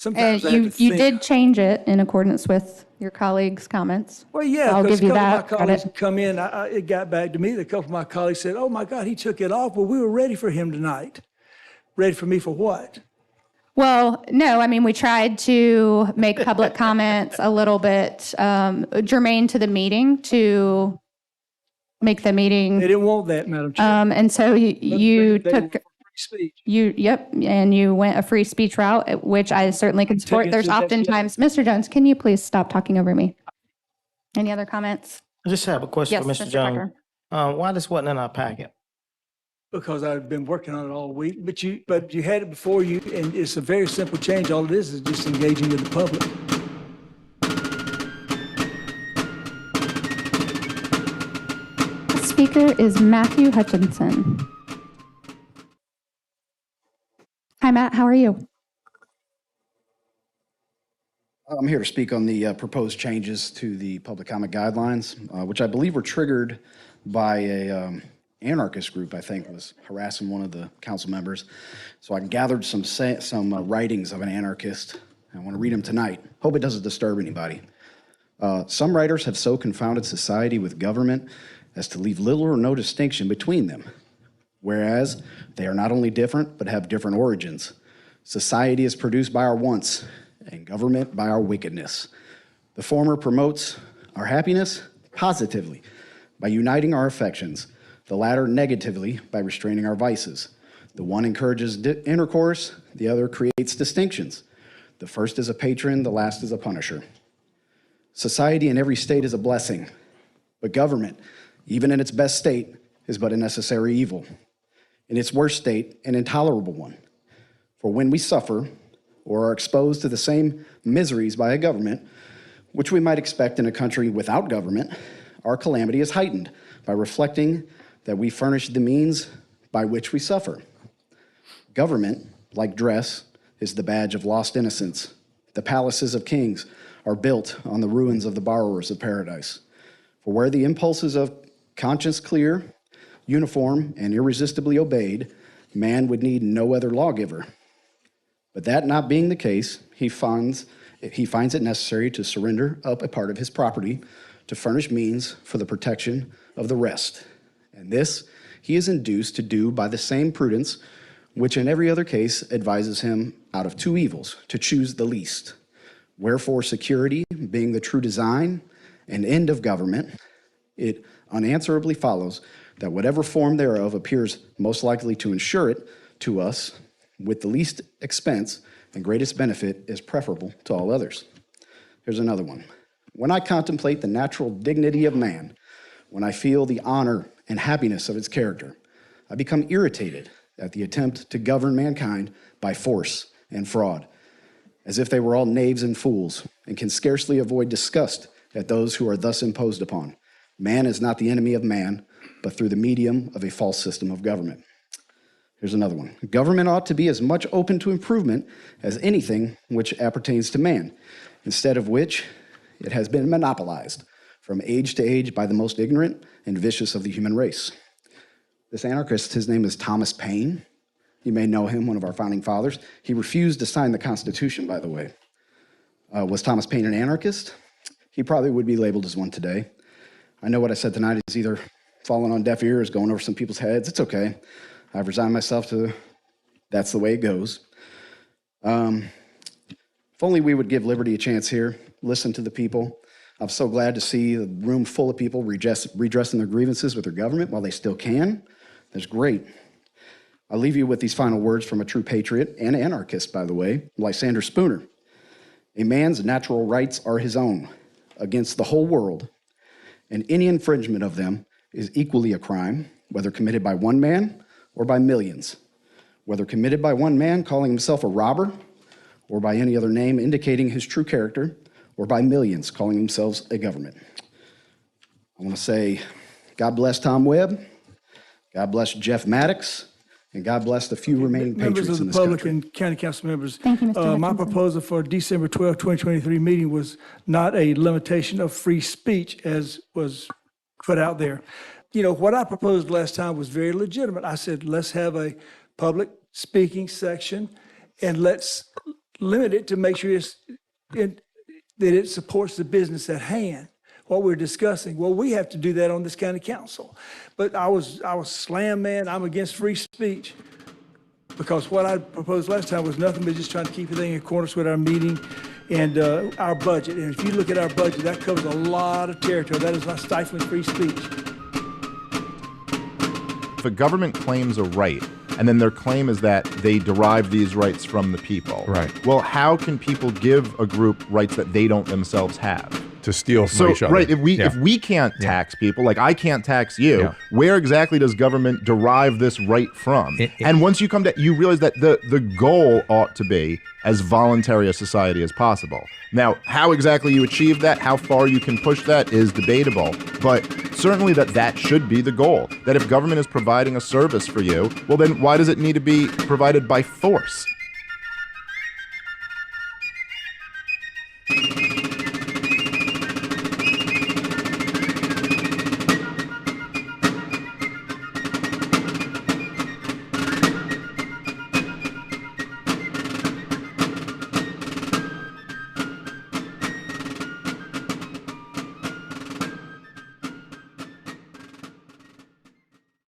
Sometimes I have to think. You did change it in accordance with your colleagues' comments. Well, yeah, I'll because give a you couple that of my colleagues credit. come in, it got back to me, that a couple of my colleagues said, oh my God, he took it off. Well, we were ready for him tonight. Ready for me for what? Well, no, I mean, we tried to make public comments a little bit germane to the meeting to make the meeting. They didn't want that, Madam Chair. And so you They took, were for free speech. yep, and you went a free speech route, which I certainly can support. Taking There's to that- oftentimes, Mr. Jones, can you please stop talking over me? Any other comments? I just have a question Yes, for Mr. Mr. Jones. Tucker. Why this wasn't in our packet? Because I've been working on it all week, but you had it before you, and it's a very simple change. All it is just engaging with the public. The speaker is Matthew Huchison. Hi, Matt, how are you? I'm here to speak on the proposed changes to the public comment guidelines, which I believe were triggered by a anarchist group, I think, was harassing one of the council members. So I gathered some writings of an anarchist. I want to read them tonight. Hope it doesn't disturb anybody. Some writers have so confounded society with government as to leave little or no distinction between them, whereas they are not only different, but have different origins. Society is produced by our wants, and government by our wickedness. The former promotes our happiness positively by uniting our affections, the latter negatively by restraining our vices. The one encourages intercourse, the other creates distinctions. The first is a patron, the last is a punisher. Society in every state is a blessing, but government, even in its best state, is but a necessary evil. In its worst state, an intolerable one. For when we suffer or are exposed to the same miseries by a government, which we might expect in a country without government, our calamity is heightened by reflecting that we furnish the means by which we suffer. Government, like dress, is the badge of lost innocence. The palaces of kings are built on the ruins of the borrowers of paradise. For where the impulses of conscience clear, uniform, and irresistibly obeyed, man would need no other lawgiver. But that not being the case, he finds it necessary to surrender up a part of his property to furnish means for the protection of the rest. And this he is induced to do by the same prudence which in every other case advises him out of two evils to choose the least. Wherefore security, being the true design and end of government, it unanswerably follows that whatever form thereof appears most likely to ensure it to us with the least expense and greatest benefit is preferable to all others. Here's another one. When I contemplate the natural dignity of man, when I feel the honor and happiness of its character, I become irritated at the attempt to govern mankind by force and fraud, as if they were all knaves and fools, and can scarcely avoid disgust at those who are thus imposed upon. Man is not the enemy of man, but through the medium of a false system of government. Here's another one. Government ought to be as much open to improvement as anything which appertains to man, instead of which it has been monopolized from age to age by the most ignorant and vicious of the human race. This anarchist, his name is Thomas Payne. You may know him, one of our founding fathers. He refused to sign the Constitution, by the way. Was Thomas Payne an anarchist? He probably would be labeled as one today. I know what I said tonight is either falling on deaf ears, going over some people's heads. It's okay. I've resigned myself to that's the way it goes. If only we would give liberty a chance here, listen to the people. I'm so glad to see the room full of people redressing their grievances with their government while they still can. That's great. I'll leave you with these final words from a true patriot and anarchist, by the way, Lysander Spooner. A man's natural rights are his own against the whole world, and any infringement of them is equally a crime, whether committed by one man or by millions, whether committed by one man calling himself a robber or by any other name indicating his true character, or by millions calling themselves a government. I want to say, God bless Tom Webb, God bless Jeff Maddox, and God bless the few remaining patriots in this country. Members of the public and county council members. Thank you, Mr. My Hutchinson. proposal for December 12, 2023 meeting was not a limitation of free speech as was put out there. You know, what I proposed last time was very legitimate. I said, let's have a public speaking section and let's limit it to make sure that it supports the business at hand, what we're discussing. Well, we have to do that on this county council. But I was slam man, I'm against free speech, because what I proposed last time was nothing but just trying to keep everything in accordance with our meeting and our budget. And if you look at our budget, that covers a lot of territory. That is not stifling free speech. If a government claims a right, and then their claim is that they derive these rights from the people. Right. Well, how can people give a group rights that they don't themselves have? To steal from each other. Right, if we can't tax people, like I can't tax you, where exactly does government derive this right from? And once you come to, you realize that the goal ought to be as voluntary a society as possible. Now, how exactly you achieve that, how far you can push that is debatable, but certainly that should be the goal. That if government is providing a service for you, well then why does it need to be provided by force?